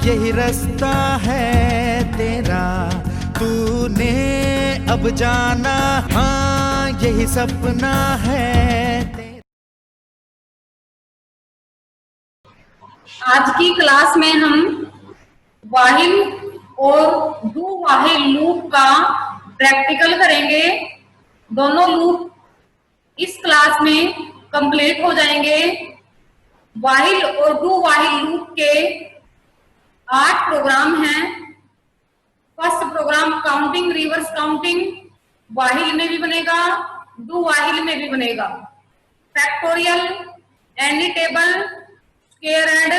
यही रास्ता है तेरा, तूने अब जाना, हाँ यही सपना है तेरा। आज की क्लास में हम वाहिल और डू वाहिल लूप का प्रैक्टिकल करेंगे। दोनों लूप इस क्लास में कंप्लीट हो जाएंगे। वाहिल और डू वाहिल लूप के 8 प्रोग्राम हैं। First program counting, reverse counting while में भी बनेगा, डू वाहिल में भी बनेगा। Factorial, any table, square and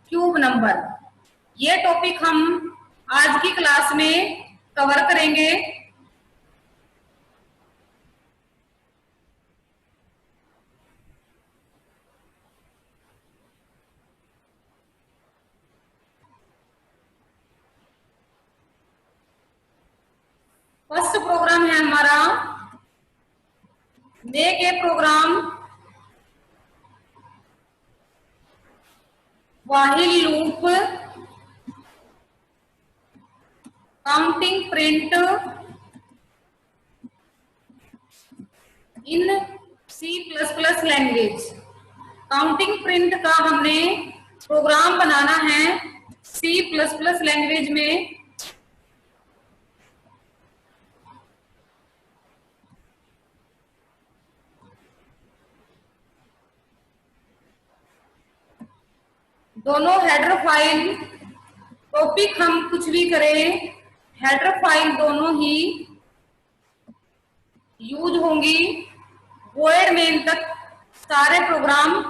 cube number, ये टॉपिक हम आज की क्लास में कवर करेंगे। फर्स्ट प्रोग्राम है हमारा make a program while loop counting print in C++ language. Counting print का हमने प्रोग्राम बनाना है C++ लैंग्वेज में। दोनों हेडर फाइल, टॉपिक हम कुछ भी करें, हेडर फाइल दोनों ही यूज होंगी। वॉइड मेन तक सारे प्रोग्राम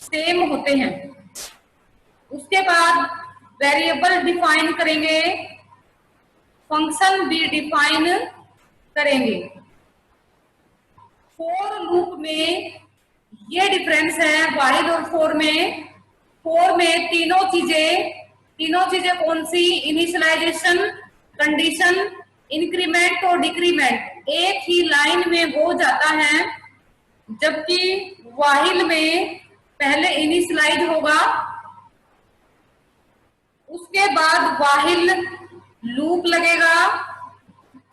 सेम होते हैं। उसके बाद वेरिएबल डिफाइन करेंगे, फंक्शन भी डिफाइन करेंगे। फोर लूप में ये डिफरेंस है वाहिल और फोर में। फोर में तीनों चीजें कौन सी? इनिशियलाइजेशन, कंडीशन, इंक्रीमेंट और डिक्रीमेंट एक ही लाइन में हो जाता है, जबकि वाहिल में पहले इनिशियलाइज होगा, उसके बाद वाहिल लूप लगेगा।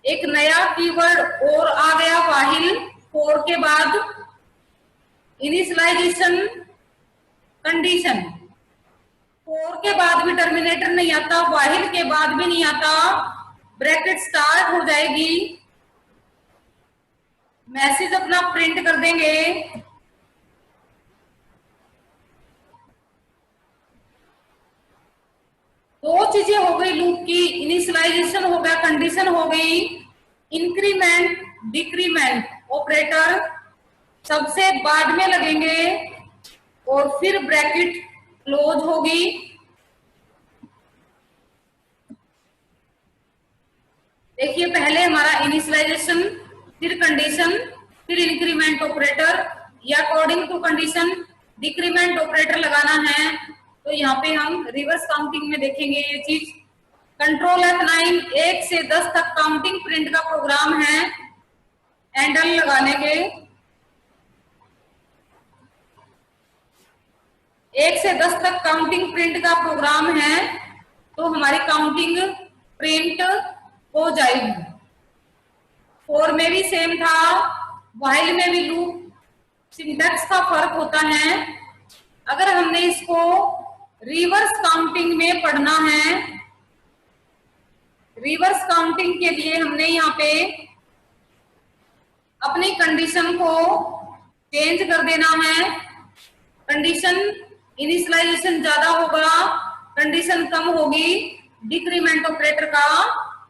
एक नया कीवर्ड और आ गया वाहिल फोर के बाद, इनिशियलाइजेशन, कंडीशन। फोर के बाद भी टर्मिनेटर नहीं आता, वाहिल के बाद भी नहीं आता, ब्रैकेट स्टार्ट हो जाएगी, मैसेज अपना प्रिंट कर देंगे। दो चीजें हो गई लूप की, इनिशियलाइजेशन हो गया, कंडीशन हो गई, इंक्रीमेंट डिक्रीमेंट ऑपरेटर सबसे बाद में लगेंगे और फिर ब्रैकेट क्लोज होगी। देखिए पहले हमारा इनिशियलाइजेशन, फिर कंडीशन, फिर इंक्रीमेंट ऑपरेटर, या according to condition decrement operator लगाना है। तो यहाँ पे हम रिवर्स काउंटिंग में देखेंगे ये चीज। कंट्रोल F9 1 से 10 तक काउंटिंग प्रिंट का प्रोग्राम है, एंडल लगा लेंगे। 1 से 10 तक काउंटिंग प्रिंट का प्रोग्राम है, तो हमारी काउंटिंग प्रिंट हो जाएगी। फोर में भी सेम था, वाइल में भी लूप, सिंटैक्स का फर्क होता है। अगर हमने इसको रिवर्स काउंटिंग में पढ़ना है, रिवर्स काउंटिंग के लिए हमने यहाँ पे अपनी कंडीशन को चेंज कर देना है। कंडीशन इनिशियलाइजेशन ज्यादा होगा, कंडीशन कम होगी, डिक्रीमेंट ऑपरेटर का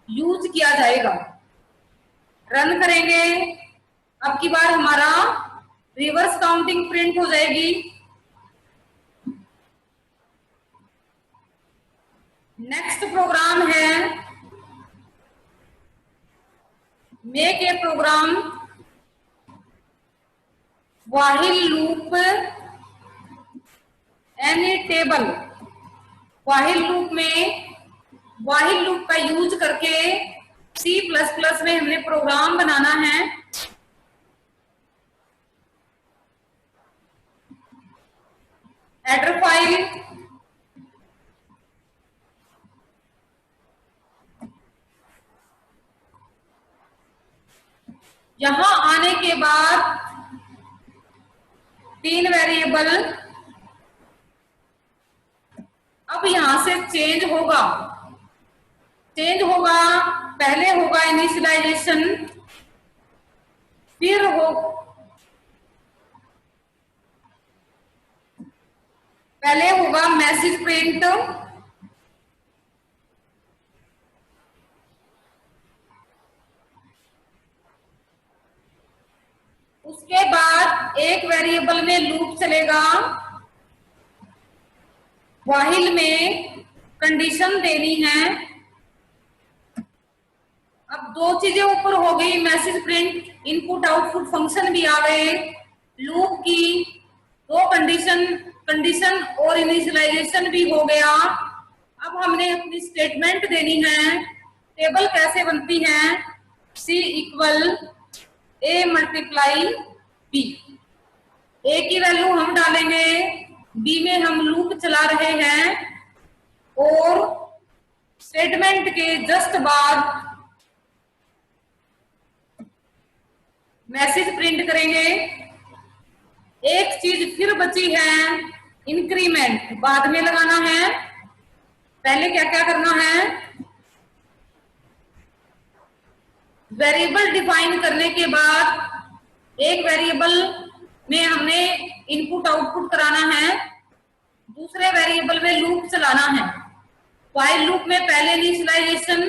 यूज किया जाएगा। रन करेंगे, अब की बार हमारा रिवर्स काउंटिंग प्रिंट हो जाएगी। नेक्स्ट प्रोग्राम है make a program while loop any table. While loop में वाहिल लूप का यूज करके C++ में हमने प्रोग्राम बनाना है। हेडर फाइल, यहां आने के बाद 3 वेरिएबल अब यहां से चेंज होगा। पहले होगा इनिशियलाइजेशन, फिर पहले होगा मैसेज प्रिंट, उसके बाद एक वेरिएबल में लूप चलेगा, व्हाइल में कंडीशन देनी है। अब दो चीजें ऊपर हो गई, message print, input output function भी आ गए, लूप की दो कंडीशन और इनिशियलाइजेशन भी हो गया। अब हमने अपनी स्टेटमेंट देनी है। टेबल कैसे बनती है? C equal A multiply B। A की वैल्यू हम डालेंगे, B में हम लूप चला रहे हैं और स्टेटमेंट के जस्ट बाद मैसेज प्रिंट करेंगे। एक चीज फिर बची है, इंक्रीमेंट बाद में लगाना है। पहले क्या क्या करना है? वेरिएबल डिफाइन करने के बाद एक वेरिएबल में हमने इनपुट आउटपुट कराना है, दूसरे वेरिएबल में लूप चलाना है। व्हाइल लूप में पहले इनिशियलाइजेशन,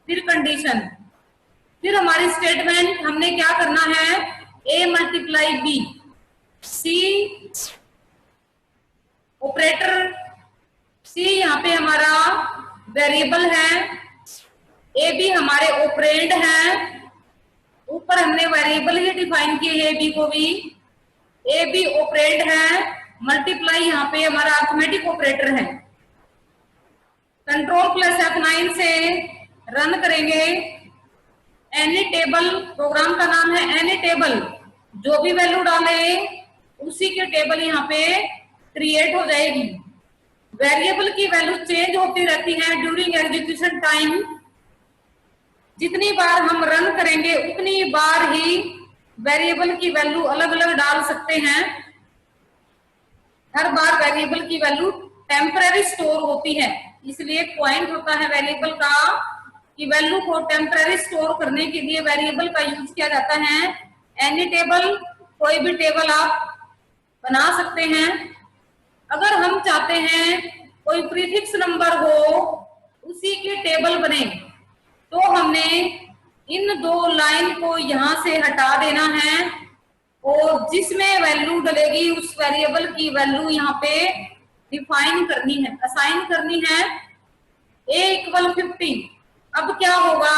फिर कंडीशन, फिर हमारी स्टेटमेंट हमने क्या करना है? A multiply B। C operator, C यहाँ पे हमारा वेरिएबल है, A B हमारे ऑपरेंड हैं। ऊपर हमने वेरिएबल ही डिफाइन किए हैं, B को भी, A B ऑपरेंड है, मल्टीप्लाई यहाँ पे हमारा अरिथमेटिक ऑपरेटर है। कंट्रोल प्लस F9 से रन करेंगे। एनी टेबल, प्रोग्राम का नाम है एनी टेबल, जो भी वैल्यू डाले उसी की टेबल यहाँ पे क्रिएट हो जाएगी। वेरिएबल की वैल्यू चेंज होती रहती है ड्यूरिंग एग्जीक्यूशन टाइम। जितनी बार हम रन करेंगे उतनी बार ही वेरिएबल की वैल्यू अलग अलग डाल सकते हैं। हर बार वेरिएबल की वैल्यू टेम्पररी स्टोर होती है, इसलिए पॉइंट होता है वेरिएबल का कि वैल्यू को टेम्पररी स्टोर करने के लिए वेरिएबल का यूज किया जाता है। एनी टेबल, कोई भी टेबल आप बना सकते हैं। अगर हम चाहते हैं कोई प्रीफिक्स नंबर हो उसी की टेबल बने, तो हमने इन दो लाइन को यहां से हटा देना है और जिसमें वैल्यू डलेगी उस वेरिएबल की वैल्यू यहाँ पे डिफाइन करनी है, असाइन करनी है। A equal 50। अब क्या होगा?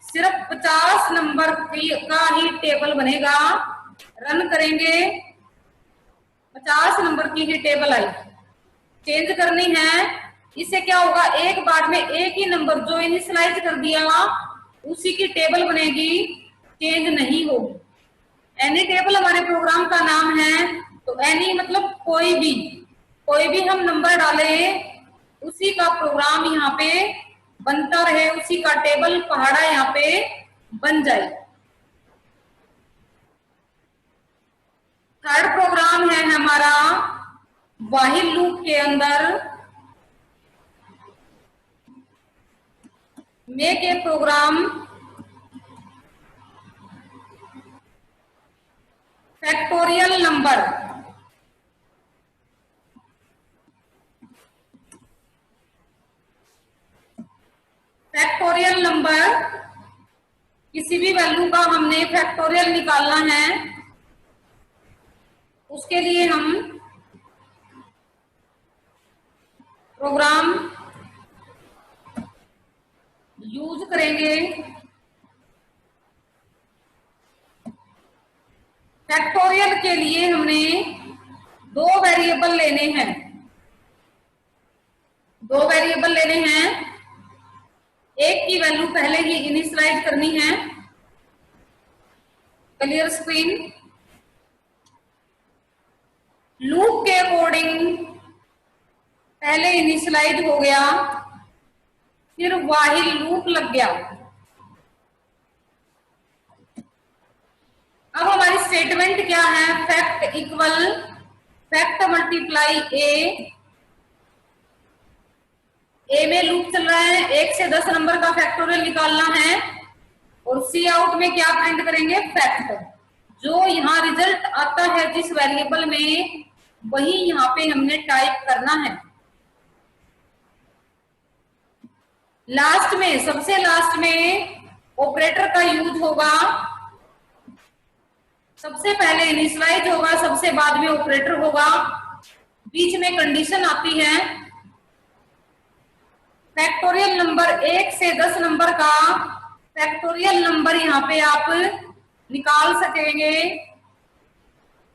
सिर्फ 50 नंबर का ही टेबल बनेगा। रन करेंगे, 50 नंबर की ही टेबल आई। चेंज करनी है, इससे क्या होगा? एक बार में एक ही नंबर जो इनिशियलाइज कर दिया उसी की टेबल बनेगी, चेंज नहीं होगी। एनी टेबल हमारे प्रोग्राम का नाम है, तो एनी मतलब कोई भी हम नंबर डाले उसी का प्रोग्राम यहाँ पे बनता रहे, उसी का टेबल पहाड़ा यहाँ पे बन जाए। थर्ड प्रोग्राम है हमारा व्हाइल लूप के अंदर make a program factorial number. Factorial number, किसी भी वैल्यू का हमने फैक्टोरियल निकालना है, उसके लिए हम प्रोग्राम यूज करेंगे। फैक्टोरियल के लिए हमने दो वेरिएबल लेने हैं, एक की वैल्यू पहले ही इनिशियलाइज करनी है। Clear screen. लूप के अकॉर्डिंग पहले इनिशियलाइज हो गया, फिर व्हाइल लूप लग गया। अब हमारी स्टेटमेंट क्या है, फैक्ट इक्वल फैक्ट मल्टीप्लाई ए में लूप चल रहा है, 1 से 10 नंबर का फैक्टोरियल निकालना है और सी आउट में क्या प्रिंट करेंगे, फैक्ट। जो यहाँ रिजल्ट आता है जिस वेरिएबल में, वही यहाँ पे हमने टाइप करना है। लास्ट में, सबसे लास्ट में ऑपरेटर का यूज होगा, सबसे पहले इनिशियलाइज होगा, सबसे बाद में ऑपरेटर होगा, बीच में कंडीशन आती है। फैक्टोरियल नंबर 1 से 10 नंबर का फैक्टोरियल नंबर यहाँ पे आप निकाल सकेंगे।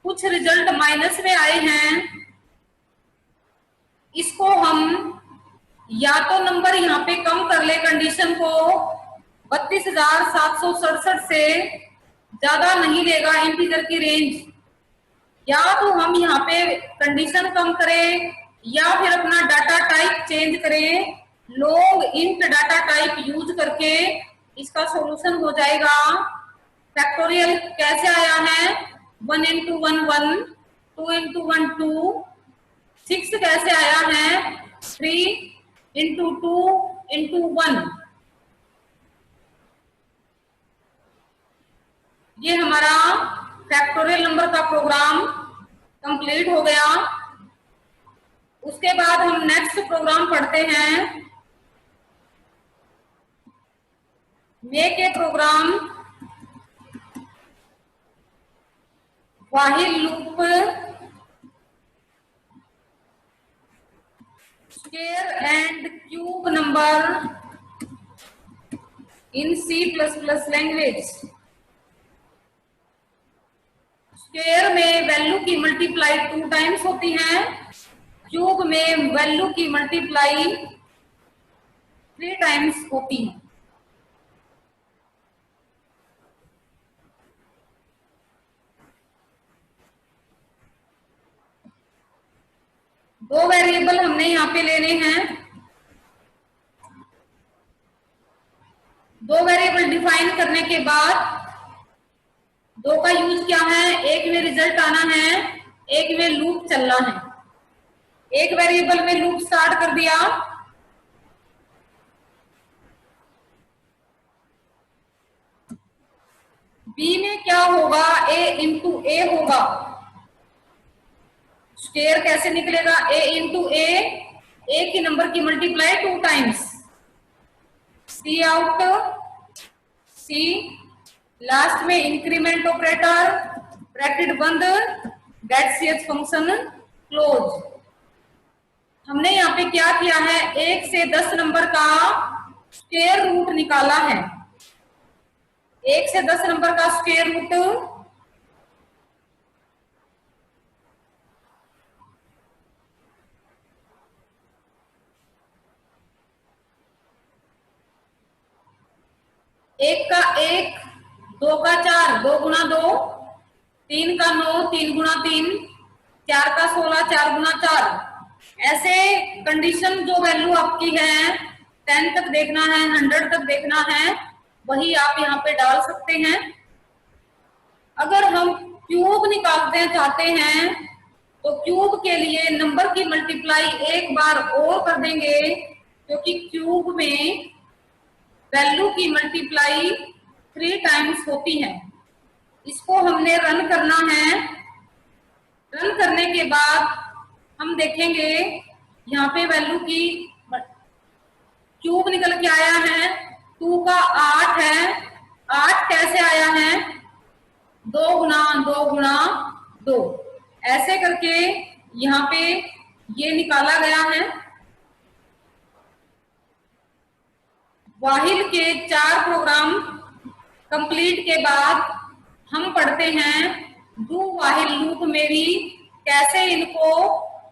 कुछ रिजल्ट माइनस में आए हैं, इसको हम या तो नंबर यहाँ पे कम कर ले, कंडीशन को 32,767 से ज्यादा नहीं लेगा इंटीजर की रेंज, या तो हम यहाँ पे कंडीशन कम करें या फिर अपना डाटा टाइप चेंज करें। Long int data type use करके इसका सॉल्यूशन हो जाएगा। फैक्टोरियल कैसे आया है, 1 into 1 1, 2 into 1 2, 6 कैसे आया है, 3 into 2 into 1। ये हमारा फैक्टोरियल नंबर का प्रोग्राम कंप्लीट हो गया। उसके बाद हम नेक्स्ट प्रोग्राम पढ़ते हैं, make a program while loop square and cube number in C++ language. Square में वैल्यू की मल्टीप्लाई 2 टाइम्स होती है, क्यूब में वैल्यू की मल्टीप्लाई 3 टाइम्स होती है। दो वेरिएबल हमने यहाँ पे लेने हैं, दो वेरिएबल डिफाइन करने के बाद दो का यूज क्या है, एक में रिजल्ट आना है, एक में लूप चलना है। एक वेरिएबल में लूप स्टार्ट कर दिया, बी में क्या होगा, a इंटू ए होगा। स्क्वायर कैसे निकलेगा, a इंटू ए की नंबर की मल्टीप्लाई 2 टाइम्स, सी आउट सी, लास्ट में इंक्रीमेंट ऑपरेटर, ब्रैकेट बंद, गेट ch फंक्शन क्लोज। हमने यहाँ पे क्या किया है, 1 से 10 नंबर का स्क्वायर रूट निकाला है। 1 से 10 नंबर का स्क्वायर रूट एक का 1, 2 का 4, 2 गुना 2, 3 का 9, 3 गुना 3, 4 का 16, 4 गुना 4। ऐसे कंडीशन जो वैल्यू आपकी है 10 तक देखना है, 100 तक देखना है, वही आप यहाँ पे डाल सकते हैं। अगर हम क्यूब निकालते चाहते हैं तो क्यूब के लिए नंबर की मल्टीप्लाई एक बार और कर देंगे, क्योंकि क्यूब में वैल्यू की मल्टीप्लाई 3 टाइम्स होती है। इसको हमने रन करना है। रन करने के बाद हम देखेंगे यहाँ पे वैल्यू की क्यूब निकल के आया है, 2 का 8 है। 8 कैसे आया है, 2 गुना 2 गुना 2, ऐसे करके यहाँ पे ये निकाला गया है। व्हाइल के 4 प्रोग्राम कंप्लीट के बाद हम पढ़ते हैं डू व्हाइल लूप में भी कैसे इनको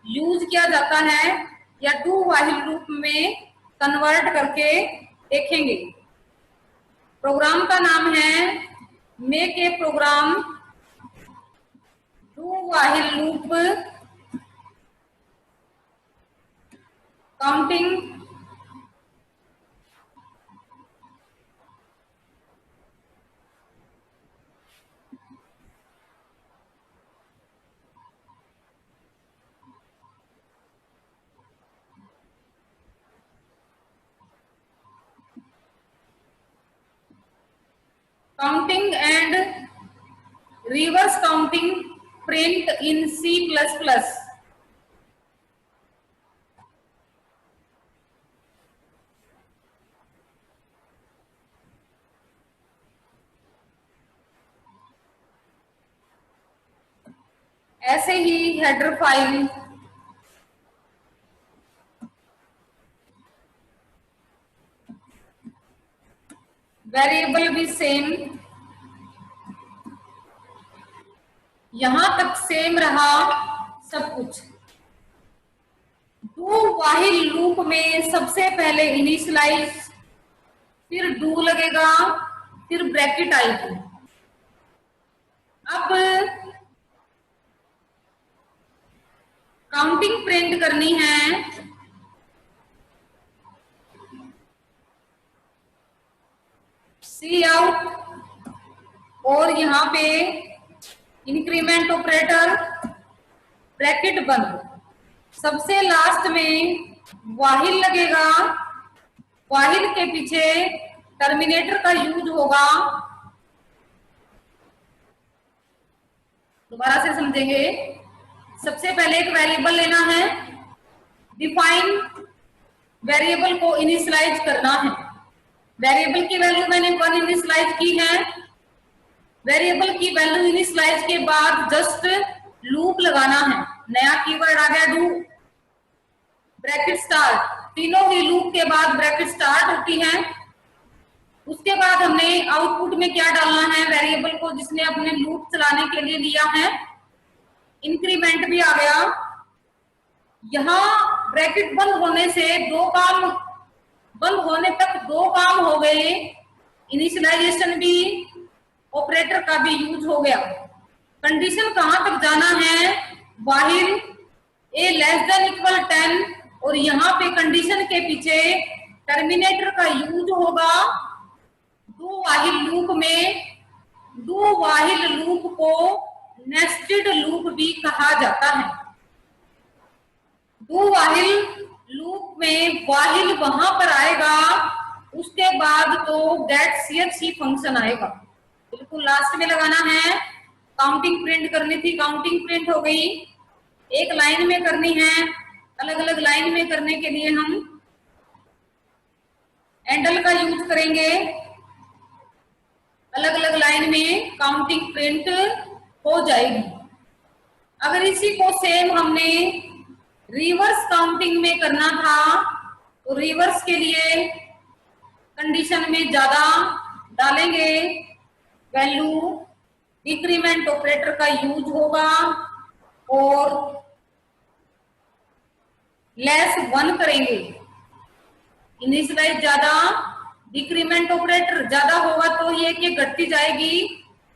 यूज किया जाता है, या डू व्हाइल लूप में कन्वर्ट करके देखेंगे। प्रोग्राम का नाम है make a program do while loop counting counting and reverse counting print in C++। ऐसे ही हेडर फाइल, वेरिएबल भी सेम, यहां तक सेम रहा सब कुछ। डू व्हाइल लूप में सबसे पहले इनिशियलाइज, फिर डू लगेगा, फिर ब्रैकेट आएगी। अब काउंटिंग प्रिंट करनी है, सी आउट और यहां पे इंक्रीमेंट ऑपरेटर, ब्रैकेट बंद। सबसे लास्ट में वाहिल लगेगा, वाहिल के पीछे टर्मिनेटर का यूज होगा। दोबारा से समझेंगे। सबसे पहले एक वेरिएबल लेना है, डिफाइन वेरिएबल को इनिशियलाइज करना है। वेरिएबल की वैल्यू मैंने 1 इनिशियलाइज की है। वेरिएबल की वैल्यू इनिशियलाइज के बाद जस्ट लूप लगाना है। नया कीवर्ड आ गया डू, ब्रैकेट स्टार्ट, तीनों ही लूप के बाद ब्रैकेट स्टार्ट होती है। उसके बाद हमने आउटपुट में क्या डालना है, वेरिएबल को जिसने अपने लूप चलाने के लिए लिया है। इंक्रीमेंट भी आ गया। यहां ब्रैकेट बंद होने से दो काम, बंद होने तक दो काम हो गए, इनिशियलाइजेशन भी, ऑपरेटर का भी यूज हो गया। कंडीशन कहां तक जाना है, व्हाइल ए लेस देन इक्वल 10 और यहां पे कंडीशन के पीछे टर्मिनेटर का यूज होगा। डू व्हाइल लूप में, डू व्हाइल लूप को नेस्टेड लूप भी कहा जाता है। डू व्हाइल लूप में व्हाइल वहां पर आएगा, उसके बाद तो गेट CFC फंक्शन आएगा। बिल्कुल लास्ट में लगाना है। काउंटिंग प्रिंट करनी थी, काउंटिंग प्रिंट हो गई। एक लाइन में करनी है, अलग अलग लाइन में करने के लिए हम एंडल का यूज करेंगे। अलग अलग लाइन में काउंटिंग प्रिंट हो जाएगी। अगर इसी को सेम हमने रिवर्स काउंटिंग में करना था तो रिवर्स के लिए कंडीशन में ज्यादा डालेंगे वैल्यू, डिक्रीमेंट ऑपरेटर का यूज होगा और लेस 1 करेंगे। इनिशियलाइज ज्यादा, डिक्रीमेंट ऑपरेटर ज्यादा होगा तो ये कि घटती जाएगी।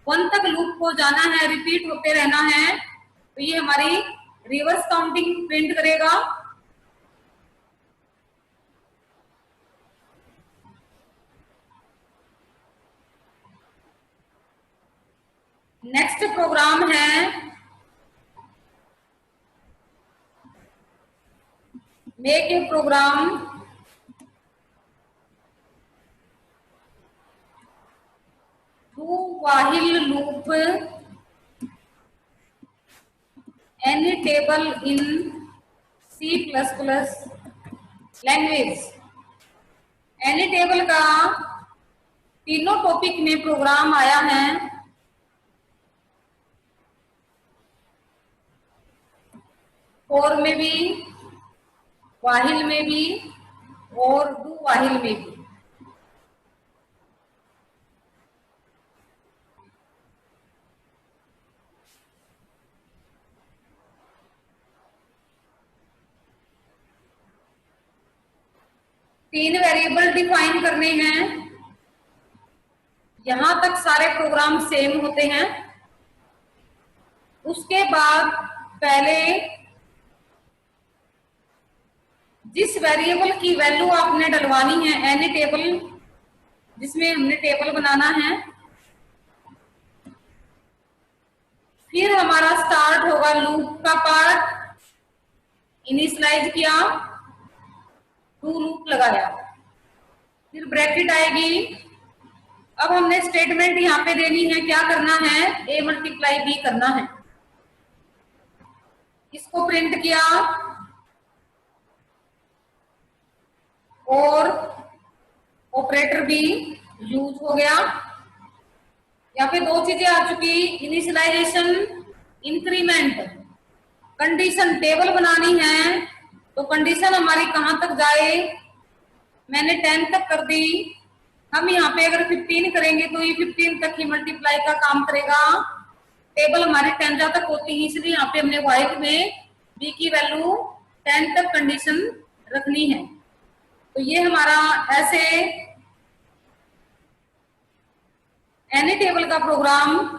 1 तक लूप को जाना है, रिपीट होते रहना है। तो ये हमारी रिवर्स काउंटिंग प्रिंट करेगा। नेक्स्ट प्रोग्राम है make a program do while loop any table in C++ language. Any table का तीनों टॉपिक में प्रोग्राम आया है। फॉर में भी, व्हाइल में भी और डू व्हाइल में भी। तीन वेरिएबल डिफाइन करने हैं। यहां तक सारे प्रोग्राम सेम होते हैं। उसके बाद पहले जिस वेरिएबल की वैल्यू आपने डलवानी है, एनी टेबल जिसमें हमने टेबल बनाना है, फिर हमारा स्टार्ट होगा लूप का पार्ट। इनिशियलाइज किया, टू लूप लगाया, फिर ब्रैकेट आएगी, अब हमने स्टेटमेंट यहाँ पे देनी है, क्या करना है, a मल्टीप्लाई b करना है। इसको प्रिंट किया और ऑपरेटर भी यूज हो गया। यहाँ पे दो चीजें आ चुकी, इनिशियलाइजेशन, इंक्रीमेंट। कंडीशन टेबल बनानी है तो कंडीशन हमारी कहां तक जाए, मैंने 10 तक कर दी। हम यहाँ पे अगर 15 करेंगे तो ये 15 तक ही मल्टीप्लाई का काम करेगा। टेबल हमारी 10 तक होती है, इसलिए यहाँ पे हमने व्हाइट में बी की वैल्यू 10 तक कंडीशन रखनी है। तो ये हमारा ऐसे एनी टेबल का प्रोग्राम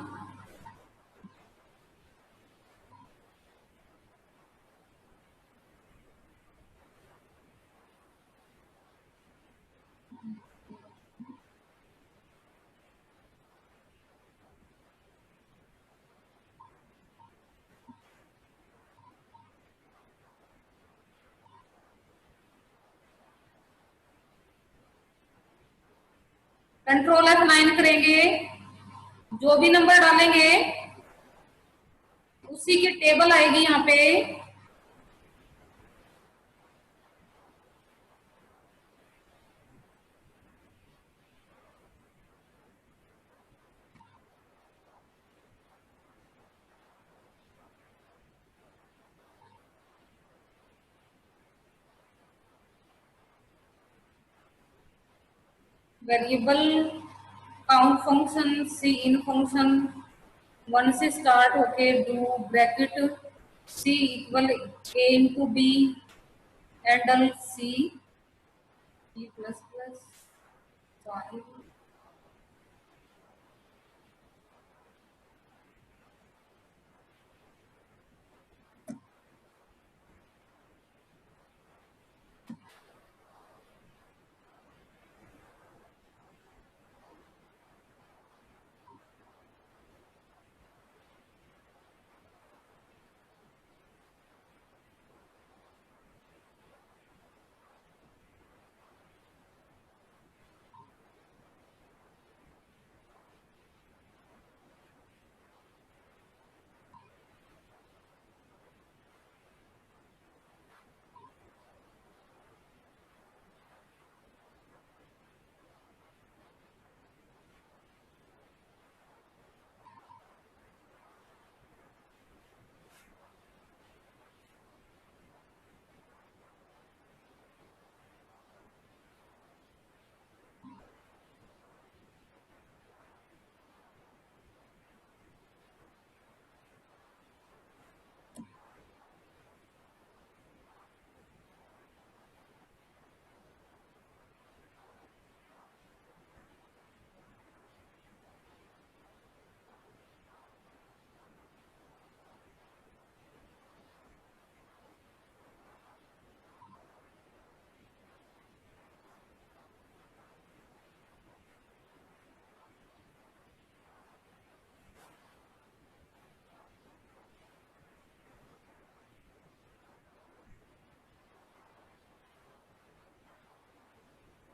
कंट्रोल F9 करेंगे, जो भी नंबर डालेंगे उसी की टेबल आएगी यहाँ पे। Variable count function, cin function 1 से स्टार्ट होके do bracket C equal A into B endl C plus plus 5।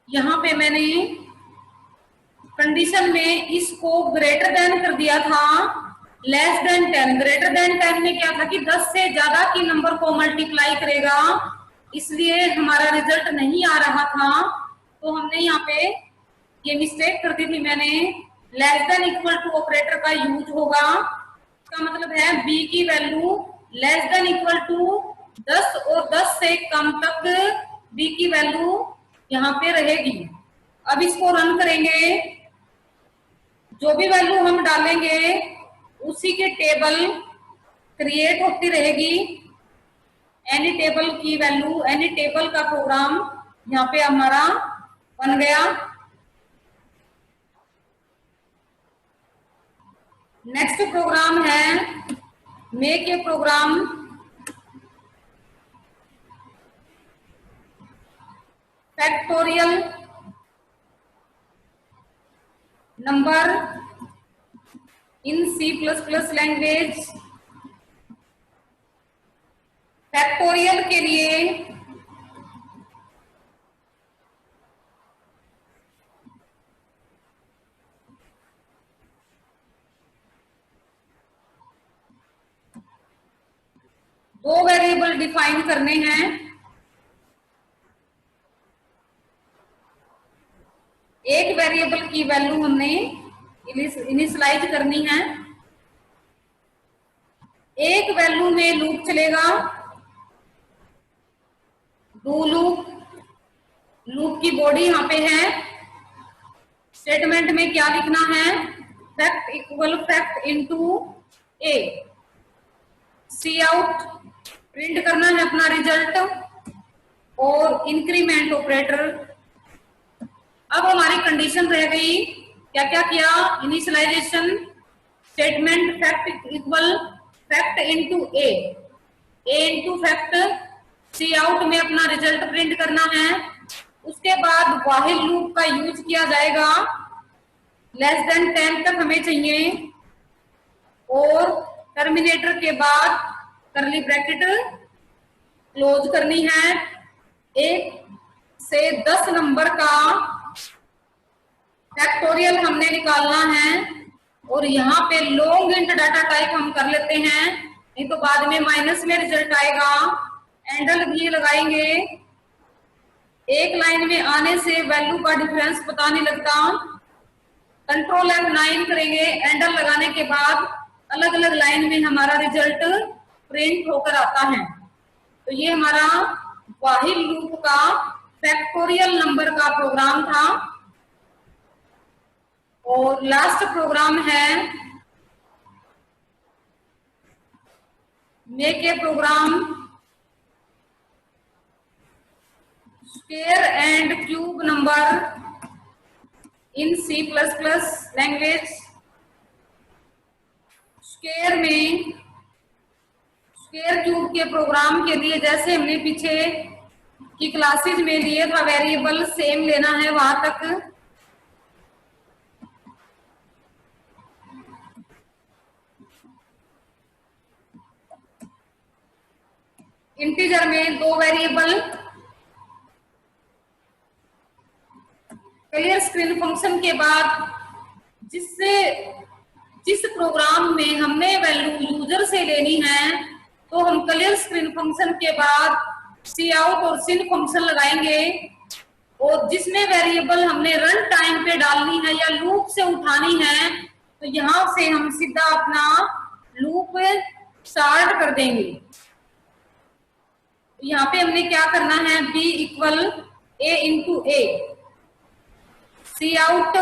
यहाँ पे मैंने कंडीशन में इसको ग्रेटर देन कर दिया था लेस देन 10। ग्रेटर देन 10 में क्या था कि 10 से ज्यादा की नंबर को मल्टीप्लाई करेगा, इसलिए हमारा रिजल्ट नहीं आ रहा था। तो हमने यहाँ पे ये मिस्टेक कर दी थी मैंने, less than equal to operator का यूज होगा। इसका मतलब है बी की value less than equal to 10 और 10 से कम तक बी की वैल्यू यहाँ पे रहेगी। अब इसको रन करेंगे, जो भी वैल्यू हम डालेंगे उसी की टेबल क्रिएट होती रहेगी। एनी टेबल की वैल्यू, एनी टेबल का प्रोग्राम यहाँ पे हमारा बन गया। नेक्स्ट प्रोग्राम है make a program factorial number in C++ language. Factorial के लिए दो वेरिएबल डिफाइन करने हैं। एक वेरिएबल की वैल्यू हमने इनिशियलाइज करनी है। एक वैल्यू में लूप चलेगा, डू लूप। लूप की बॉडी यहाँ पे है। स्टेटमेंट में क्या लिखना है? फैक्ट इक्वल फैक्ट इनटू ए। सी आउट प्रिंट करना है अपना रिजल्ट, और इंक्रीमेंट ऑपरेटर। अब हमारी कंडीशन रह गई, क्या क्या किया? Initialization, statement fact equal fact into A into fact, cout में अपना रिजल्ट प्रिंट करना है। उसके बाद व्हाइल लूप का यूज किया जाएगा। लेस देन 10 तक हमें चाहिए, और टर्मिनेटर के बाद करली ब्रैकेट क्लोज करनी है। 1 से 10 नंबर का फैक्टोरियल हमने निकालना है, और यहाँ पे लॉन्ग इंट डाटा टाइप हम कर लेते हैं, नहीं तो बाद में माइनस में रिजल्ट आएगा। एंडल भी लगाएंगे। एक लाइन में आने से वैल्यू का डिफरेंस पता नहीं लगता। कंट्रोल F9 करेंगे। एंडल लगाने के बाद अलग अलग लाइन में हमारा रिजल्ट प्रिंट होकर आता है। तो ये हमारा व्हाइल लूप का फैक्टोरियल नंबर का प्रोग्राम था। और लास्ट प्रोग्राम है make a program square and cube number in C++ language. Square में स्क्वायर क्यूब के प्रोग्राम के लिए जैसे हमने पीछे की क्लासेज में लिए था, वेरिएबल सेम लेना है वहां तक। इंटीजर में 2 वेरिएबल, क्लियर स्क्रीन फंक्शन के बाद जिस प्रोग्राम में हमने वैल्यू यूजर से लेनी है, तो हम क्लियर स्क्रीन फंक्शन के बाद सी आउट और सिन फंक्शन लगाएंगे। और जिसमें वेरिएबल हमने रन टाइम पे डालनी है या लूप से उठानी है, तो यहां से हम सीधा अपना लूप स्टार्ट कर देंगे। यहाँ पे हमने क्या करना है? b equal a into A, cout,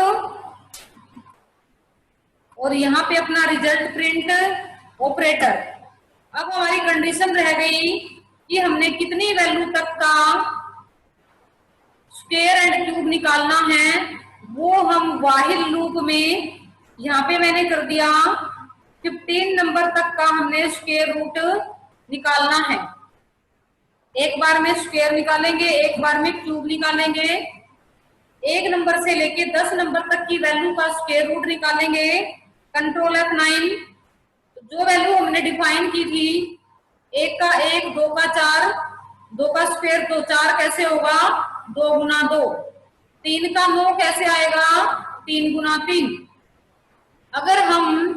और यहाँ पे अपना रिजल्ट प्रिंट ऑपरेटर। अब हमारी कंडीशन रह गई कि हमने कितनी वैल्यू तक का स्क्वायर एंड क्यूब निकालना है। वो हम व्हाइल लूप में, यहाँ पे मैंने कर दिया 15 नंबर तक का हमने स्क्वायर रूट निकालना है। एक बार में स्क्वायर निकालेंगे, एक बार में क्यूब निकालेंगे। 1 नंबर से लेके 10 नंबर तक की वैल्यू का स्क्वायर रूट निकालेंगे। Control F9। जो वैल्यू हमने डिफाइन की थी, 1 का 1, 2 का 4, 2 का स्क्वायर तो 4 कैसे होगा? 2 गुना 2। 3 का 9 कैसे आएगा? 3 गुना 3। अगर हम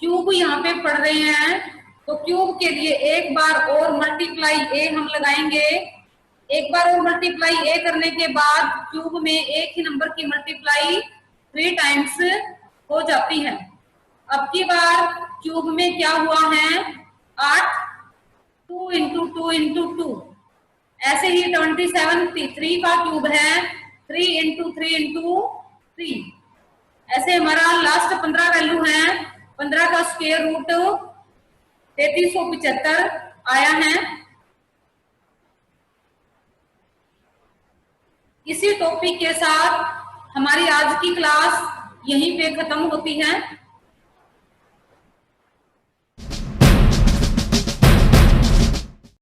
क्यूब यहाँ पे पढ़ रहे हैं, तो क्यूब के लिए एक बार और मल्टीप्लाई ए हम लगाएंगे। एक बार और मल्टीप्लाई ए करने के बाद क्यूब में एक ही नंबर की मल्टीप्लाई 3 टाइम्स हो जाती है। अब की बार क्यूब में क्या हुआ है? 8, 2 इंटू 2 इंटू 2। ऐसे ही 27 3 का क्यूब है, 3 इंटू 3 इंटू 3। ऐसे हमारा लास्ट 15 वैल्यू है। 15 का स्क्वायर रूट 3375 आया है। इसी टॉपिक के साथ हमारी आज की क्लास यहीं पे खत्म होती है।